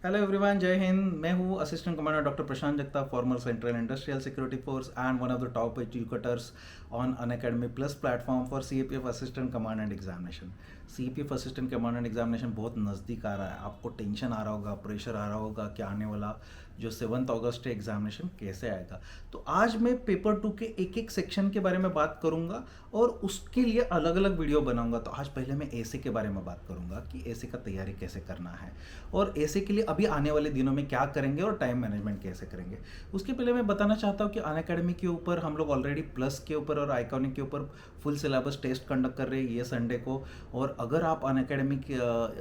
Hello everyone, जय हिंद। मैं हूँ assistant commander doctor Prashant Jagtap, farmer central industrial security force and one of the top educators on Unacademy plus platform for CAPF assistant command and examination. CAPF assistant command and examination बहुत नज़दीक आ रहा है। आपको tension आ रहा होगा, प्रेशर आ रहा होगा कि आने वाला जो 7 अगस्त है एग्जामिनेशन कैसे आएगा। तो आज मैं पेपर 2 के एक एक सेक्शन के बारे में बात करूंगा और उसके लिए अलग अलग वीडियो बनाऊंगा। तो आज पहले मैं एसे के बारे में बात करूंगा कि एसे का तैयारी कैसे करना है और एसे के लिए अभी आने वाले दिनों में क्या करेंगे और टाइम मैनेजमेंट कैसे करेंगे। उसके पहले मैं बताना चाहता हूँ कि अनअकैडमी के ऊपर हम लोग ऑलरेडी प्लस के ऊपर और आइकॉनिक के ऊपर फुल सिलेबस टेस्ट कंडक्ट कर रहे हैं ये संडे को। और अगर आप अनअकैडमी के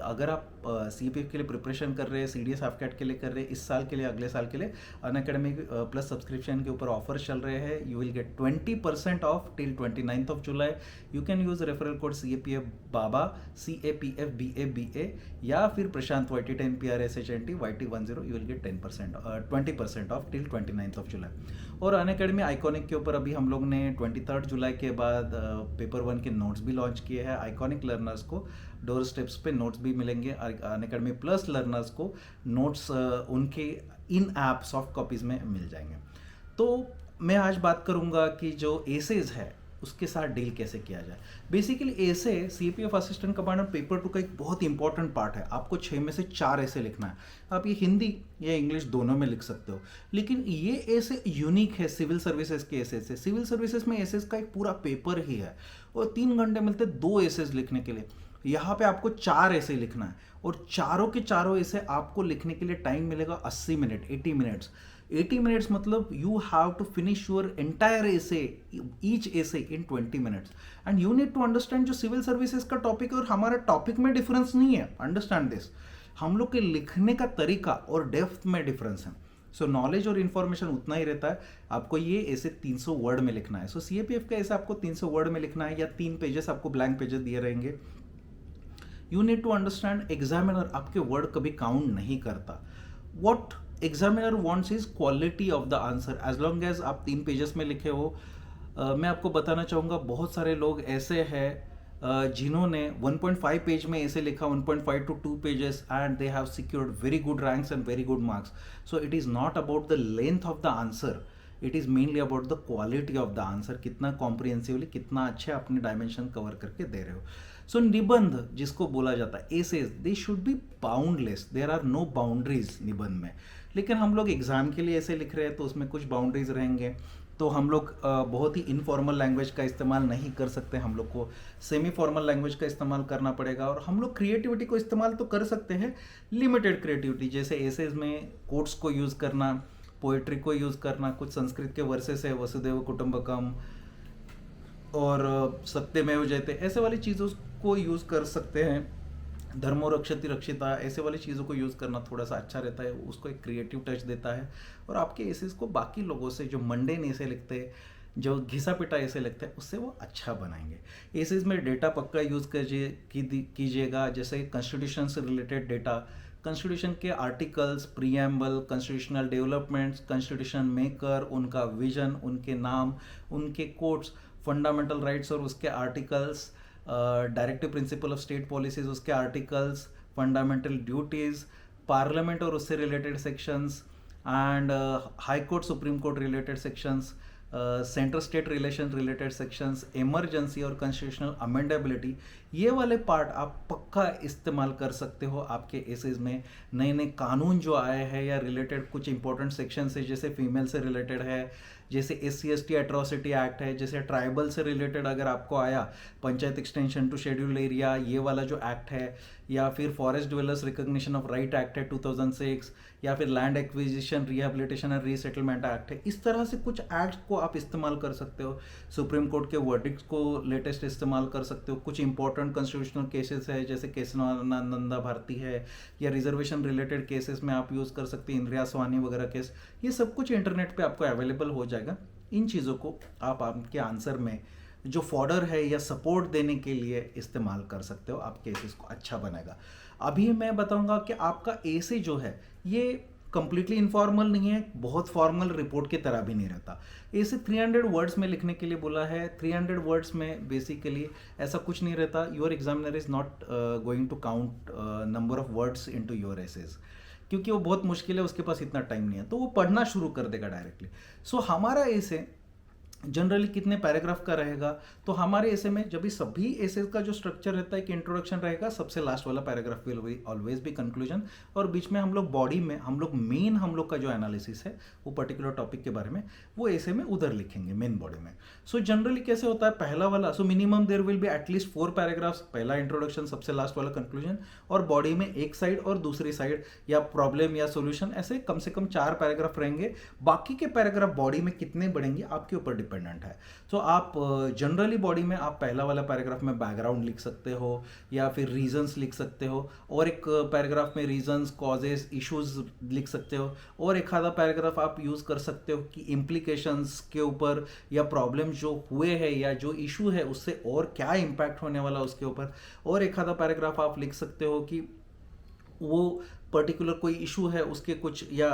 अगर आप सीपीएफ के लिए प्रिपरेशन कर रहे हैं, सीडीएस एफकेट के लिए कर रहे हैं, इस साल के लिए, अगले साल के लिए अनअकैडमी प्लस सब्सक्रिप्शन के ऊपर ऑफर्स चल रहे हैं। You will get 20% of till 29th July. You can use referral code CAPF Baba, CAPF BABA या फिर प्रशांत YT10 PRSHNT YT10। You will get 20% of till 29th जुलाई। और अनअकैडमी आइकॉनिक के ऊपर अभी हम लोग ने 23 जुलाई के बाद पेपर 1 के नोट्स भी लॉन्च किए हैं। आइकॉनिक लर्नर्स को डोर स्टेप्स पे नोट्स भी मिलेंगे। अनअकैडमी प्लस लर्नर्स को नोट्स उनके इन ऐप सॉफ्ट कॉपीज़ में मिल जाएंगे। तो मैं आज बात करूंगा कि जो एसेज है उसके साथ डील कैसे किया जाए। बेसिकली एसे सीपीएफ असिस्टेंट कमांडर पेपर 2 का एक बहुत इंपॉर्टेंट पार्ट है। आपको 6 में से 4 ऐसे लिखना है। आप ये हिंदी या इंग्लिश दोनों में लिख सकते हो, लेकिन ये ऐसे यूनिक है सिविल सर्विसेज के एसेज से। सिविल सर्विसेज में एसेज का एक पूरा पेपर ही है और 3 घंटे मिलते 2 एसेज लिखने के लिए। यहाँ पे आपको 4 ऐसे लिखना है और चारों के चारों ऐसे आपको लिखने के लिए टाइम मिलेगा 80 मिनट, 80 मिनट्स। 80 मिनट्स मतलब you have to finish your entire essay, each essay in 20 minutes. And you need to understand जो सिविल सर्विसेज का टॉपिक है और हमारा टॉपिक में डिफरेंस नहीं है। अंडरस्टैंड दिस, हम लोग के लिखने का तरीका और डेप्थ में डिफरेंस है। सो नॉलेज और इन्फॉर्मेशन उतना ही रहता है। आपको ये ऐसे 300 वर्ड में लिखना है। सो सीएपीएफ का ऐसे आपको 300 वर्ड में लिखना है या 3 पेजेस आपको ब्लैंक पेजेस दिए रहेंगे। You need to understand examiner आपके वर्ड कभी काउंट नहीं करता। What examiner wants is quality of the answer. As long as आप 3 पेजेस में लिखे हो। मैं आपको बताना चाहूँगा बहुत सारे लोग ऐसे हैं जिन्होंने 1.5 पेज में ऐसे लिखा, 1.5 to 2 pages, and they have secured very good ranks and very good marks. So it is not about the length of the answer, it is mainly about the quality of the answer. कितना comprehensively, कितना अच्छे अपने dimension cover करके दे रहे हो। सो निबंध जिसको बोला जाता है, essays, they should be boundless. There are no boundaries निबंध में। लेकिन हम लोग एग्जाम के लिए ऐसे लिख रहे हैं तो उसमें कुछ बाउंड्रीज रहेंगे। तो हम लोग बहुत ही इनफॉर्मल लैंग्वेज का इस्तेमाल नहीं कर सकते। हम लोग को सेमी फॉर्मल लैंग्वेज का इस्तेमाल करना पड़ेगा। और हम लोग क्रिएटिविटी को इस्तेमाल तो कर सकते हैं, लिमिटेड क्रिएटिविटी, जैसे एसेज में कोट्स को यूज़ करना, पोएट्री को यूज़ करना, कुछ संस्कृत के वर्सेस है, वसुदेव कुटुंबकम और सत्यमेव जयते, ऐसे वाली चीज़ों को यूज़ कर सकते हैं। धर्मो रक्षति रक्षिता, ऐसे वाली चीज़ों को यूज़ करना थोड़ा सा अच्छा रहता है, उसको एक क्रिएटिव टच देता है और आपके एसेस को बाकी लोगों से जो मंडेन ऐसे लिखते हैं, जो घिसा पिटा ऐसे लिखते हैं, उससे वो अच्छा बनाएंगे। एसेस में डेटा पक्का यूज़ कीजिएगा, जैसे कॉन्स्टिट्यूशन से रिलेटेड डेटा, कॉन्स्टिट्यूशन के articles, preamble, constitutional developments, constitution maker, उनका विजन, उनके नाम, उनके कोट्स, फंडामेंटल राइट्स और उसके articles, directive principle of state policies उसके आर्टिकल्स, फंडामेंटल ड्यूटीज़, पार्लियामेंट और उससे related sections, and high court supreme court related sections, central state relation related sections, emergency और कॉन्स्टिट्यूशनल अमेंडेबिलिटी, ये वाले पार्ट आप पक्का इस्तेमाल कर सकते हो आपके एसेज में। नए नए कानून जो आए हैं या रिलेटेड कुछ इंपॉर्टेंट सेक्शन है, जैसे फीमेल से रिलेटेड है, जैसे SC/ST एट्रोसिटी एक्ट है, जैसे ट्राइबल से रिलेटेड अगर आपको आया panchayat extension to scheduled area, ये वाला जो एक्ट है, या फिर forest dwellers recognition of right act है 2006, या फिर land acquisition rehabilitation and resettlement act है। इस तरह से कुछ एक्ट को आप इस्तेमाल कर सकते हो। सुप्रीम कोर्ट के वर्डिक्ट्स को लेटेस्ट इस्तेमाल कर सकते हो। कुछ इंपॉर्टेंट कॉन्स्टिट्यूशनल केसेस है, जैसे केशवानंदा भारती है, या रिजर्वेशन रिलेटेड केसेस में आप यूज़ कर सकते हैं, इंदिरा स्वानी वगैरह केस। ये सब कुछ इंटरनेट पे आपको अवेलेबल हो जाएगा। इन चीज़ों को आप आपके आंसर में जो फॉर्डर है या सपोर्ट देने के लिए इस्तेमाल कर सकते हो। आपके एसेस को अच्छा बनाएगा। अभी मैं बताऊंगा कि आपका एसे जो है ये कंप्लीटली इनफॉर्मल नहीं है, बहुत फॉर्मल रिपोर्ट की तरह भी नहीं रहता। इसे 300 वर्ड्स में लिखने के लिए बोला है। 300 वर्ड्स में बेसिकली ऐसा कुछ नहीं रहता। Your examiner is not going to count number of words into your essays. क्योंकि वो बहुत मुश्किल है, उसके पास इतना टाइम नहीं है, तो वो पढ़ना शुरू कर देगा डायरेक्टली। सो हमारा ऐसे जनरली कितने पैराग्राफ का रहेगा, तो हमारे ऐसे में जब भी सभी ऐसे का जो स्ट्रक्चर रहता है कि इंट्रोडक्शन रहेगा, सबसे लास्ट वाला पैराग्राफ विल ऑलवेज भी कंक्लूजन, और बीच में हम लोग बॉडी में हम लोग का जो एनालिसिस है वो पर्टिकुलर टॉपिक के बारे में वो ऐसे में उधर लिखेंगे मेन बॉडी में। सो जनरली कैसे होता है, पहला वाला so minimum there will be at least 4 paragraphs, पहला इंट्रोडक्शन, सबसे लास्ट वाला कंक्लूजन, और बॉडी में एक साइड और दूसरी साइड या प्रॉब्लम या सॉल्यूशन, ऐसे कम से कम 4 पैराग्राफ रहेंगे। बाकी के पैराग्राफ बॉडी में कितने बढ़ेंगे आपके ऊपर डिपेंडेंट है। तो आप जनरली बॉडी में आप पहला वाला पैराग्राफ में बैकग्राउंड लिख सकते हो या फिर रीजंस लिख सकते हो, और एक पैराग्राफ में रीजंस, कॉजेस, इश्यूज लिख सकते हो, और एक आधा पैराग्राफ आप यूज कर सकते हो कि इम्प्लीकेशंस के ऊपर या प्रॉब्लम जो हुए हैं या जो इशू है उससे और क्या इम्पैक्ट होने वाला उसके ऊपर, और एक आधा पैराग्राफ आप लिख सकते हो कि वो पर्टिकुलर कोई इशू है उसके कुछ या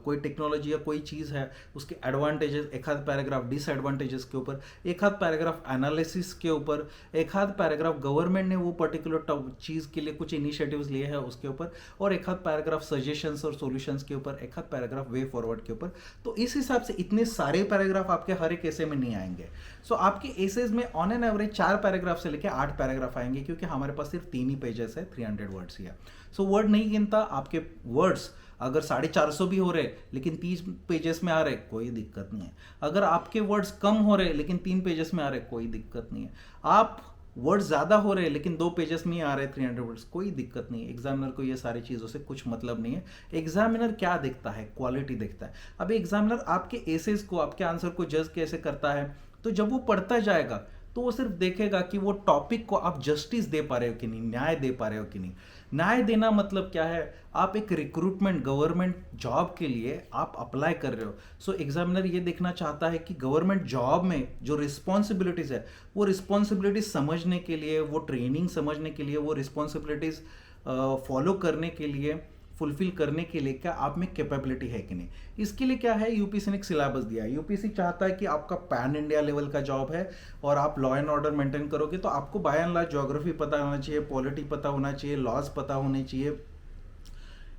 कोई टेक्नोलॉजी या कोई चीज़ है उसके एडवांटेजेस, एक आध पैराग्राफ डिसएडवांटेजेस के ऊपर, एक आध पैराग्राफ एनालिसिस के ऊपर, एक आध पैराग्राफ गवर्नमेंट ने वो पर्टिकुलर चीज़ के लिए कुछ इनिशिएटिव्स लिए हैं उसके ऊपर, और एक आध पैराग्राफ सजेशंस और सॉल्यूशंस के ऊपर, एक आध पैराग्राफ वे फॉरवर्ड के ऊपर। तो इस हिसाब से इतने सारे पैराग्राफ आपके हर एक ऐसे में नहीं आएंगे। सो आपके एसेज में ऑन एन एवरेज 4 पैराग्राफ से लेकर 8 पैराग्राफ आएंगे, क्योंकि हमारे पास सिर्फ 3 ही पेजेस है, 300 वर्ड्स ही है। सो वर्ड नहीं गिनता, आपके वर्ड्स अगर 450 भी हो रहे लेकिन 30 पेजेस में आ रहे, कोई दिक्कत नहीं है। अगर आपके वर्ड्स कम हो रहे लेकिन 3 पेजेस में आ रहे, कोई दिक्कत नहीं है। आप वर्ड्स ज़्यादा हो रहे लेकिन 2 पेजेस में ही आ रहे 300 वर्ड्स, कोई दिक्कत नहीं है। एग्जामिनर को ये सारी चीज़ों से कुछ मतलब नहीं है। एग्जामिनर क्या देखता है, क्वालिटी देखता है। अभी एग्जामिनर आपके एसेज को, आपके आंसर को जज कैसे करता है, तो जब वो पढ़ता जाएगा तो वो सिर्फ देखेगा कि वो टॉपिक को आप जस्टिस दे पा रहे हो कि नहीं, न्याय दे पा रहे हो कि नहीं। न्याय देना मतलब क्या है, आप एक रिक्रूटमेंट गवर्नमेंट जॉब के लिए आप अप्लाई कर रहे हो। सो एग्जामिनर ये देखना चाहता है कि गवर्नमेंट जॉब में जो रिस्पॉन्सिबिलिटीज है वो रिस्पॉन्सिबिलिटीज समझने के लिए, वो ट्रेनिंग समझने के लिए, वो रिस्पॉन्सिबिलिटीज फॉलो करने के लिए, फुलफिल करने के लिए क्या आप में कैपेबिलिटी है कि नहीं। इसके लिए क्या है, यूपीसी ने एक सिलेबस दिया है। यूपीसी चाहता है कि आपका पैन इंडिया लेवल का जॉब है और आप लॉ एंड ऑर्डर मेंटेन करोगे, तो आपको बाय एंड लार्ज ज्योग्राफी पता होना चाहिए, पॉलिटी पता होना चाहिए, लॉज पता होने चाहिए,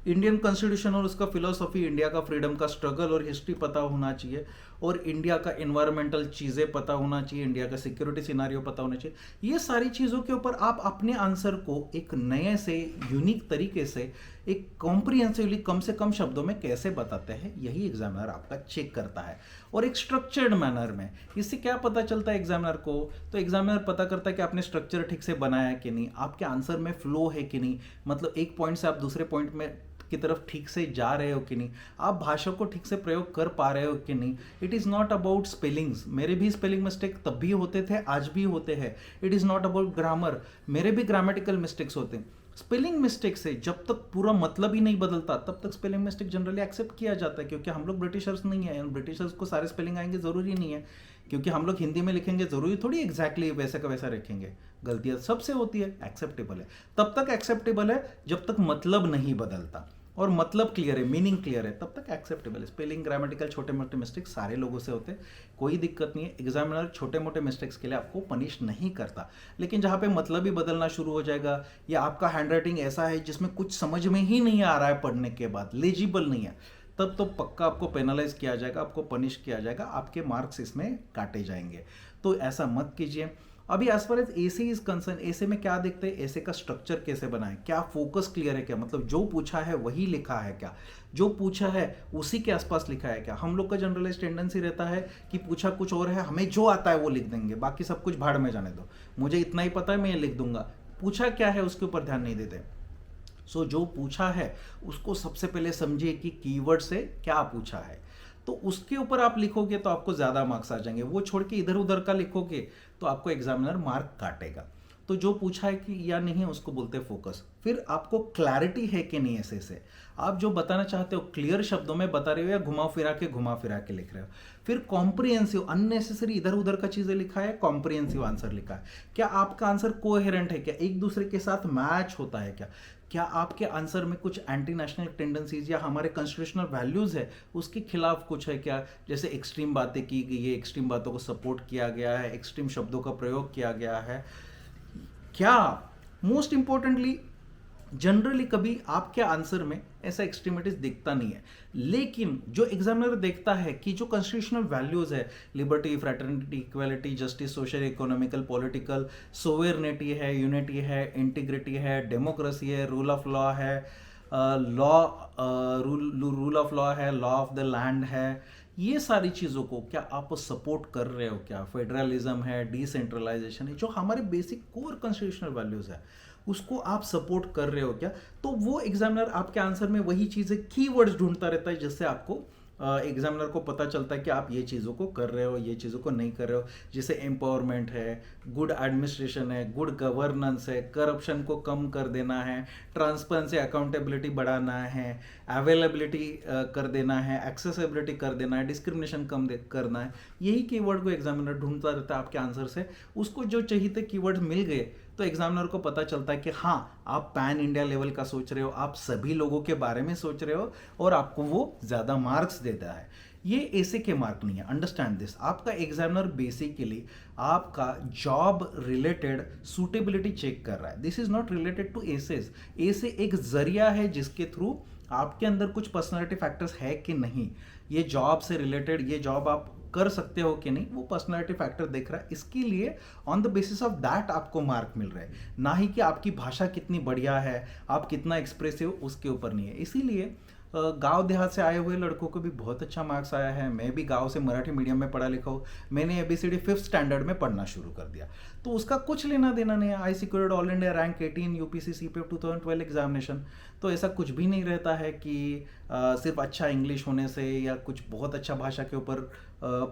इंडियन कॉन्स्टिट्यूशन और उसका फिलोसफी, इंडिया का फ्रीडम का स्ट्रगल और हिस्ट्री पता होना चाहिए, और इंडिया का इन्वायरमेंटल चीज़ें पता होना चाहिए, इंडिया का सिक्योरिटी सिनारियो पता होना चाहिए। ये सारी चीज़ों के ऊपर आप अपने आंसर को एक नए से यूनिक तरीके से, एक कॉम्प्रिहेंसिवली, कम से कम शब्दों में कैसे बताते हैं, यही एग्जामिनर आपका चेक करता है, और एक स्ट्रक्चर्ड मैनर में। इससे क्या पता चलता है एग्जामिनर को, तो एग्जामिनर पता करता है कि आपने स्ट्रक्चर ठीक से बनाया है कि नहीं, आपके आंसर में फ्लो है कि नहीं, मतलब एक पॉइंट से आप दूसरे पॉइंट में की तरफ ठीक से जा रहे हो कि नहीं, आप भाषा को ठीक से प्रयोग कर पा रहे हो कि नहीं। It is not about spellings, मेरे भी स्पेलिंग मिस्टेक तब भी होते थे, आज भी होते हैं। It is not about grammar, मेरे भी ग्रामेटिकल मिस्टेक्स होते हैं। स्पेलिंग मिस्टेक से जब तक पूरा मतलब ही नहीं बदलता तब तक स्पेलिंग मिस्टेक जनरली एक्सेप्ट किया जाता है, क्योंकि हम लोग ब्रिटिशर्स नहीं है। ब्रिटिशर्स को सारे स्पेलिंग आएंगे ज़रूरी नहीं है, क्योंकि हम लोग हिंदी में लिखेंगे ज़रूरी थोड़ी एग्जैक्टली वैसे का वैसा रखेंगे। गलतियाँ सबसे होती है, एक्सेप्टेबल है। तब तक एक्सेप्टेबल है जब तक मतलब नहीं बदलता, और मतलब क्लियर है, मीनिंग क्लियर है, तब तक एक्सेप्टेबल है। स्पेलिंग, ग्रामेटिकल छोटे मोटे मिस्टेक्स सारे लोगों से होते हैं, कोई दिक्कत नहीं है। एग्जामिनर छोटे मोटे मिस्टेक्स के लिए आपको पनिश नहीं करता, लेकिन जहाँ पे मतलब ही बदलना शुरू हो जाएगा, या आपका हैंडराइटिंग ऐसा है जिसमें कुछ समझ में ही नहीं आ रहा है पढ़ने के बाद, लेजिबल नहीं है, तब तो पक्का आपको पेनलाइज किया जाएगा, आपको पनिश किया जाएगा, आपके मार्क्स इसमें काटे जाएंगे। तो ऐसा मत कीजिए। अभी as far as essay is concerned, essay में क्या देखते हैं, एसे का स्ट्रक्चर कैसे बना है, क्या फोकस क्लियर है, क्या मतलब जो पूछा है वही लिखा है, क्या जो पूछा है उसी के आसपास लिखा है क्या। हम लोग का जनरलाइज टेंडेंसी रहता है कि पूछा कुछ और है, हमें जो आता है वो लिख देंगे, बाकी सब कुछ भाड़ में जाने दो, मुझे इतना ही पता है मैं ये लिख दूंगा। पूछा क्या है उसके ऊपर ध्यान नहीं देते। सो जो पूछा है उसको सबसे पहले समझिए कि कीवर्ड से क्या पूछा है, तो उसके ऊपर आप लिखोगे तो आपको ज़्यादा मार्क्स आ जाएंगे। वो छोड़ के इधर उधर का लिखोगे तो आपको एग्जामिनर मार्क काटेगा। तो जो पूछा है कि या नहीं उसको बोलते हैं फोकस। फिर आपको क्लैरिटी है कि नहीं ऐसे से, आप जो बताना चाहते हो क्लियर शब्दों में बता रहे हो या घुमा फिरा के लिख रहे हो। फिर कॉम्प्रिहेंसिव, अननेसेसरी इधर उधर का चीज़ें लिखा है, कॉम्प्रिहेंसिव आंसर लिखा है। क्या आपका आंसर कोहेरेंट है, क्या एक दूसरे के साथ मैच होता है, क्या आपके आंसर में कुछ एंटी नेशनल टेंडेंसीज या हमारे कॉन्स्टिट्यूशनल वैल्यूज है उसके खिलाफ कुछ है क्या, जैसे एक्सट्रीम बातें की गई है, एक्सट्रीम बातों को सपोर्ट किया गया है, एक्सट्रीम शब्दों का प्रयोग किया गया है क्या। मोस्ट इंपॉर्टेंटली जनरली कभी आपके आंसर में ऐसा एक्सट्रीमिटीज दिखता नहीं है, लेकिन जो एग्जामिनर देखता है कि जो कॉन्स्टिट्यूशनल वैल्यूज है, liberty, fraternity, equality, justice, social, economical, political, sovereignty है, यूनिटी है, इंटीग्रिटी है, डेमोक्रेसी है, रूल ऑफ लॉ है, रूल ऑफ लॉ है, लॉ ऑफ द लैंड है, ये सारी चीज़ों को क्या आप सपोर्ट कर रहे हो? क्या फेडरलिज्म है, डिसेंट्रलाइजेशन है, जो हमारे बेसिक कोर कॉन्स्टिट्यूशनल वैल्यूज है, उसको आप सपोर्ट कर रहे हो क्या? तो वो एग्जामिनर आपके आंसर में वही चीज़ें कीवर्ड्स ढूंढता रहता है, जिससे आपको एग्जामिनर को पता चलता है कि आप ये चीज़ों को कर रहे हो, ये चीज़ों को नहीं कर रहे हो। जैसे एम्पावरमेंट है, गुड एडमिनिस्ट्रेशन है, गुड गवर्नेंस है, करप्शन को कम कर देना है, ट्रांसपेरेंसी, अकाउंटेबिलिटी बढ़ाना है, अवेलेबिलिटी कर देना है, एक्सेसिबिलिटी कर देना है, डिस्क्रिमिनेशन कम करना है। यही कीवर्ड को एग्जामिनर ढूंढता रहता है आपके आंसर से। उसको जो चाहिए थे कीवर्ड मिल गए तो एग्जामिनर को पता चलता है कि हाँ, आप पैन इंडिया लेवल का सोच रहे हो, आप सभी लोगों के बारे में सोच रहे हो, और आपको वो ज़्यादा मार्क्स देता है। ये ऐसे के मार्क नहीं है, अंडरस्टैंड दिस। आपका एग्जामिनर बेसिकली आपका जॉब रिलेटेड सूटेबिलिटी चेक कर रहा है। This is not related to essays. Essay एक जरिया है जिसके थ्रू आपके अंदर कुछ पर्सनालिटी फैक्टर्स है कि नहीं, ये जॉब से रिलेटेड, ये जॉब आप कर सकते हो कि नहीं, वो पर्सनालिटी फैक्टर देख रहा है। इसके लिए on the basis of that आपको मार्क मिल रहे हैं, ना ही कि आपकी भाषा कितनी बढ़िया है, आप कितना एक्सप्रेसिव, उसके ऊपर नहीं है। इसीलिए गांव देहात से आए हुए लड़कों को भी बहुत अच्छा मार्क्स आया है। मैं भी गांव से मराठी मीडियम में पढ़ा लिखा हूँ, मैंने ABCD 5th स्टैंडर्ड में पढ़ना शुरू कर दिया, तो उसका कुछ लेना देना नहीं है। I secured all India rank 18 UPC CPF 2012 examination. तो ऐसा कुछ भी नहीं रहता है कि सिर्फ अच्छा इंग्लिश होने से या कुछ बहुत अच्छा भाषा के ऊपर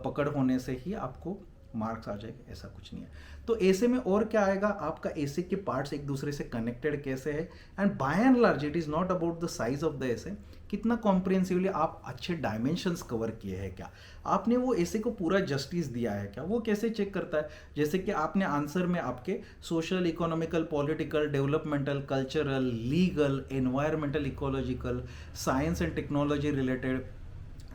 पकड़ होने से ही आपको मार्क्स आ जाएगा, ऐसा कुछ नहीं है। तो ऐसे में और क्या आएगा, आपका ऐसे के पार्ट्स एक दूसरे से कनेक्टेड कैसे है, and by and large it is not about the size of the essay, कितना कॉम्प्रिहेंसिवली आप अच्छे डायमेंशंस कवर किए हैं, क्या आपने वो ऐसे को पूरा जस्टिस दिया है क्या। वो कैसे चेक करता है, जैसे कि आपने आंसर में आपके social, economical, political, developmental, cultural, legal, environmental, ecological, science and technology related,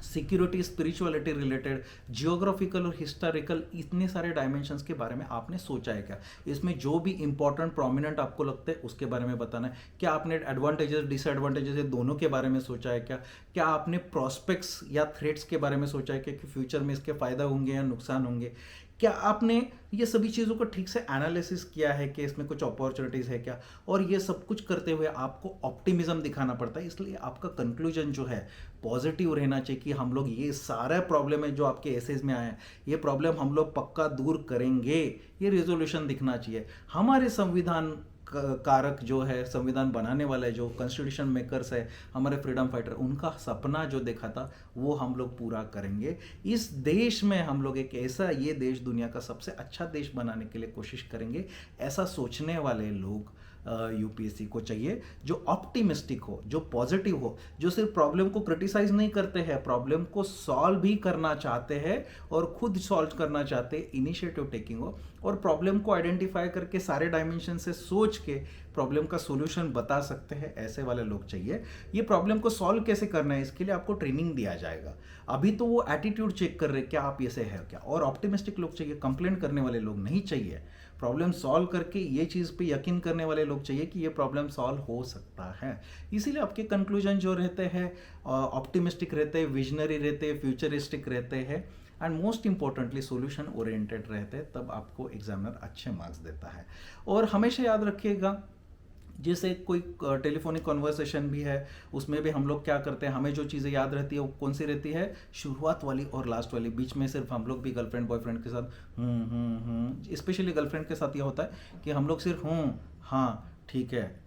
security, spirituality related, geographical और हिस्टोरिकल, इतने सारे डायमेंशंस के बारे में आपने सोचा है क्या। इसमें जो भी इंपॉर्टेंट प्रोमिनेंट आपको लगता है उसके बारे में बताना है। क्या आपने एडवांटेजेस, डिसएडवांटेजेस दोनों के बारे में सोचा है क्या। क्या आपने प्रॉस्पेक्ट्स या थ्रेट्स के बारे में सोचा है कि फ्यूचर में इसके फायदा होंगे या नुकसान होंगे। क्या आपने ये सभी चीज़ों को ठीक से एनालिसिस किया है कि इसमें कुछ अपॉर्चुनिटीज़ है क्या। और ये सब कुछ करते हुए आपको ऑप्टिमिज्म दिखाना पड़ता है, इसलिए आपका कंक्लूजन जो है पॉजिटिव रहना चाहिए कि हम लोग ये सारा प्रॉब्लम है जो आपके एसेज में आया है, ये प्रॉब्लम हम लोग पक्का दूर करेंगे, ये रिजोल्यूशन दिखना चाहिए। हमारे संविधान कारक जो है, संविधान बनाने वाले जो कॉन्स्टिट्यूशन मेकर्स है, हमारे फ्रीडम फाइटर, उनका सपना जो देखा था वो हम लोग पूरा करेंगे। इस देश में हम लोग एक ऐसा, ये देश दुनिया का सबसे अच्छा देश बनाने के लिए कोशिश करेंगे। ऐसा सोचने वाले लोग UPSC को चाहिए, जो ऑप्टिमिस्टिक हो, जो पॉजिटिव हो, जो सिर्फ प्रॉब्लम को क्रिटिसाइज नहीं करते हैं, प्रॉब्लम को सॉल्व भी करना चाहते हैं और खुद सॉल्व करना चाहते हैं, इनिशिएटिव टेकिंग हो, और प्रॉब्लम को आइडेंटिफाई करके सारे डायमेंशन से सोच के प्रॉब्लम का सोल्यूशन बता सकते हैं, ऐसे वाले लोग चाहिए। ये प्रॉब्लम को सॉल्व कैसे करना है, इसके लिए आपको ट्रेनिंग दिया जाएगा। अभी तो वो एटीट्यूड चेक कर रहे क्या आप ऐसे है क्या। और ऑप्टिमिस्टिक लोग चाहिए, कंप्लेन करने वाले लोग नहीं चाहिए। प्रॉब्लम सॉल्व करके ये चीज़ पे यकीन करने वाले लोग चाहिए कि ये प्रॉब्लम सॉल्व हो सकता है। इसीलिए आपके कंक्लूजन जो रहते हैं ऑप्टिमिस्टिक रहते हैं, विजनरी रहते हैं, फ्यूचरिस्टिक रहते हैं, and most importantly solution oriented रहते हैं, तब आपको एग्जामिनर अच्छे मार्क्स देता है। और हमेशा याद रखिएगा, जैसे कोई टेलीफोनिक कॉन्वर्सेशन भी है, उसमें भी हम लोग क्या करते हैं, हमें जो चीज़ें याद रहती है वो कौन सी रहती है, शुरुआत वाली और लास्ट वाली। बीच में सिर्फ हम लोग भी गर्लफ्रेंड बॉयफ्रेंड के साथ स्पेशली गर्लफ्रेंड के साथ ये होता है कि हम लोग सिर्फ हाँ ठीक है,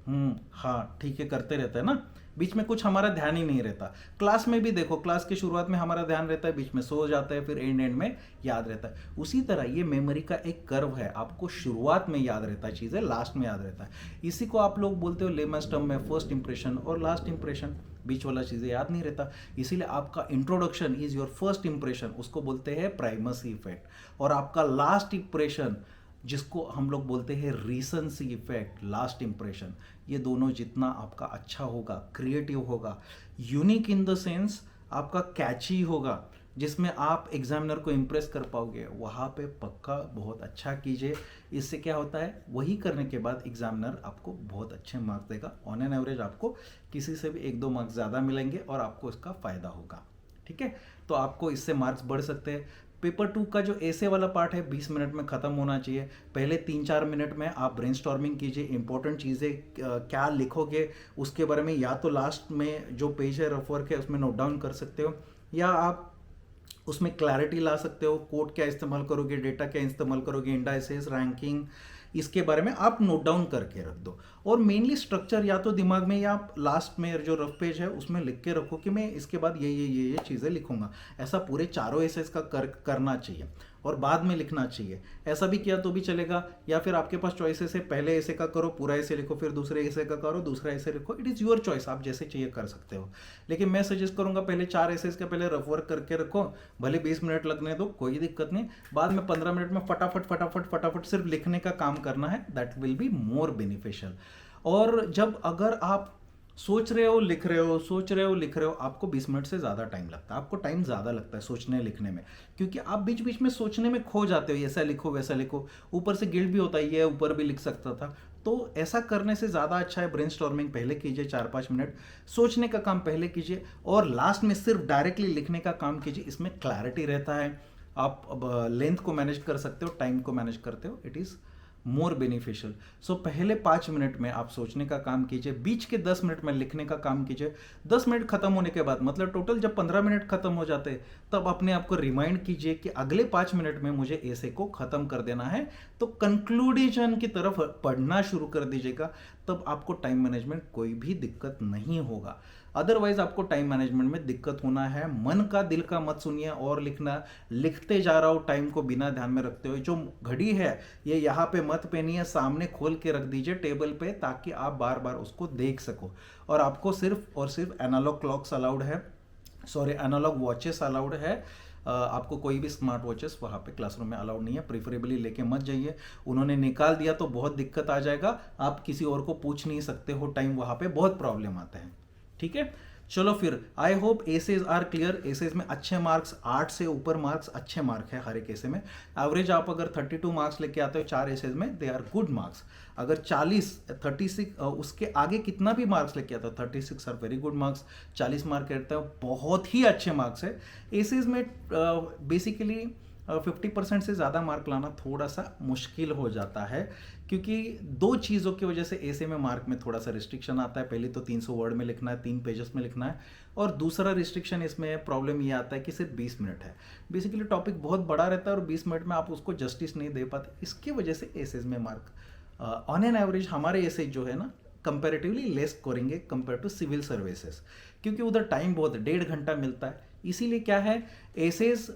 हाँ ठीक है करते रहते हैं ना, बीच में कुछ हमारा ध्यान ही नहीं रहता। क्लास में भी देखो, क्लास के शुरुआत में हमारा ध्यान रहता है, बीच में सो जाता है, फिर एंड में याद रहता है। उसी तरह ये मेमोरी का एक कर्व है, आपको शुरुआत में याद रहता है चीज़ें, लास्ट में याद रहता है। इसी को आप लोग बोलते हो लेमन्स टर्म में फर्स्ट इंप्रेशन और लास्ट इंप्रेशन, बीच वाला चीज़ें याद नहीं रहता। इसीलिए आपका introduction is your first impression, उसको बोलते हैं प्राइमसी इफेक्ट, और आपका लास्ट इंप्रेशन जिसको हम लोग बोलते हैं रीसेंसी इफेक्ट, लास्ट इंप्रेशन। ये दोनों जितना आपका अच्छा होगा, क्रिएटिव होगा, यूनिक इन द सेंस आपका कैची होगा, जिसमें आप एग्जामिनर को इम्प्रेस कर पाओगे, वहाँ पे पक्का बहुत अच्छा कीजिए। इससे क्या होता है, वही करने के बाद एग्जामिनर आपको बहुत अच्छे मार्क्स देगा। ऑन एन एवरेज आपको किसी से भी 1-2 मार्क्स ज़्यादा मिलेंगे और आपको इसका फ़ायदा होगा। ठीक है, तो आपको इससे मार्क्स बढ़ सकते हैं। पेपर 2 का जो ऐसे वाला पार्ट है 20 मिनट में ख़त्म होना चाहिए। पहले 3-4 मिनट में आप ब्रेनस्टॉर्मिंग कीजिए, इंपॉर्टेंट चीज़ें क्या लिखोगे उसके बारे में, या तो लास्ट में जो पेज है रफ वर्क है उसमें नोट डाउन कर सकते हो, या आप उसमें क्लैरिटी ला सकते हो। कोड क्या इस्तेमाल करोगे, डेटा क्या इस्तेमाल करोगे, इंडाइसेस, रैंकिंग, इसके बारे में आप नोट डाउन करके रख दो। और मेनली स्ट्रक्चर या तो दिमाग में या आप लास्ट में जो रफ पेज है उसमें लिख के रखो कि मैं इसके बाद ये चीज़ें लिखूंगा। ऐसा पूरे चारों एसेस का करना चाहिए और बाद में लिखना चाहिए। ऐसा भी किया तो भी चलेगा, या फिर आपके पास चॉइसेस है, पहले ऐसे का करो, पूरा ऐसे लिखो, फिर दूसरे ऐसे का करो, दूसरा ऐसे लिखो। इट इज़ योर चॉइस, आप जैसे चाहिए कर सकते हो। लेकिन मैं सजेस्ट करूंगा पहले 4 एसेस का पहले रफ वर्क करके रखो, भले 20 मिनट लगने दो, कोई दिक्कत नहीं। बाद में 15 मिनट में फटाफट फटाफट फटाफट सिर्फ लिखने का काम करना है, that will be more beneficial. और जब अगर आप सोच रहे हो लिख रहे हो, सोच रहे हो लिख रहे हो, आपको 20 मिनट से ज़्यादा टाइम लगता है, आपको टाइम ज़्यादा लगता है सोचने लिखने में, क्योंकि आप बीच बीच में सोचने में खो जाते हो, ऐसा लिखो वैसा लिखो, ऊपर से गिल्ट भी होता है, ये ऊपर भी लिख सकता था। तो ऐसा करने से ज़्यादा अच्छा है ब्रेनस्टॉर्मिंग पहले कीजिए 4-5 मिनट, सोचने का काम पहले कीजिए, और लास्ट में सिर्फ डायरेक्टली लिखने का काम कीजिए। इसमें क्लैरिटी रहता है, आप लेंथ को मैनेज कर सकते हो, टाइम को मैनेज करते हो, इट इज़ मोर बेनिफिशियल। सो पहले 5 मिनट में आप सोचने का काम कीजिए, बीच के 10 मिनट में लिखने का काम कीजिए। 10 मिनट खत्म होने के बाद, मतलब टोटल जब 15 मिनट खत्म हो जाते हैं, तब अपने आप को रिमाइंड कीजिए कि अगले 5 मिनट में मुझे ऐसे को खत्म कर देना है। तो कंक्लूडेशन की तरफ पढ़ना शुरू कर दीजिएगा, तब आपको टाइम मैनेजमेंट कोई भी दिक्कत नहीं होगा। अदरवाइज आपको टाइम मैनेजमेंट में दिक्कत होना है। मन का दिल का मत सुनिए और लिखना, लिखते जा रहा हो टाइम को बिना ध्यान में रखते हुए। जो घड़ी है ये यहाँ पे मत पहनिए, सामने खोल के रख दीजिए टेबल पे, ताकि आप बार बार उसको देख सको। और आपको सिर्फ और सिर्फ एनालॉग क्लॉक्स अलाउड है, सॉरी एनालॉग वॉचेस अलाउड है। आपको कोई भी स्मार्ट वॉचेस वहाँ पे क्लासरूम में अलाउड नहीं है, प्रीफरेबली लेके मत जाइए। उन्होंने निकाल दिया तो बहुत दिक्कत आ जाएगा, आप किसी और को पूछ नहीं सकते हो टाइम, वहाँ पे बहुत प्रॉब्लम आता है। ठीक है, चलो फिर I hope essays are clear. Essays में अच्छे मार्क्स, 8 से ऊपर मार्क्स अच्छे मार्क है हर एक एसे में। एवरेज आप अगर 32 मार्क्स लेके आते हो 4 एसेज में, दे आर गुड मार्क्स। अगर 40, 36 उसके आगे कितना भी मार्क्स लेके आता हो, 36 are very good marks. 40 mark कहते हो बहुत ही अच्छे मार्क्स है। एसेज में बेसिकली 50% से ज़्यादा मार्क लाना थोड़ा सा मुश्किल हो जाता है, क्योंकि 2 चीज़ों की वजह से ऐसे में मार्क में थोड़ा सा रिस्ट्रिक्शन आता है। पहले तो 300 वर्ड में लिखना है, 3 पेजेस में लिखना है, और दूसरा रिस्ट्रिक्शन इसमें प्रॉब्लम ये आता है कि सिर्फ 20 मिनट है। बेसिकली टॉपिक बहुत बड़ा रहता है और 20 मिनट में आप उसको जस्टिस नहीं दे पाते, इसकी वजह से एसेज में मार्क ऑन एन एवरेज हमारे एसेज जो है ना कंपेरेटिवली लेस करेंगे कंपेयर टू सिविल सर्विसेज, क्योंकि उधर टाइम बहुत 1.5 घंटा मिलता है। इसीलिए क्या है, एसेज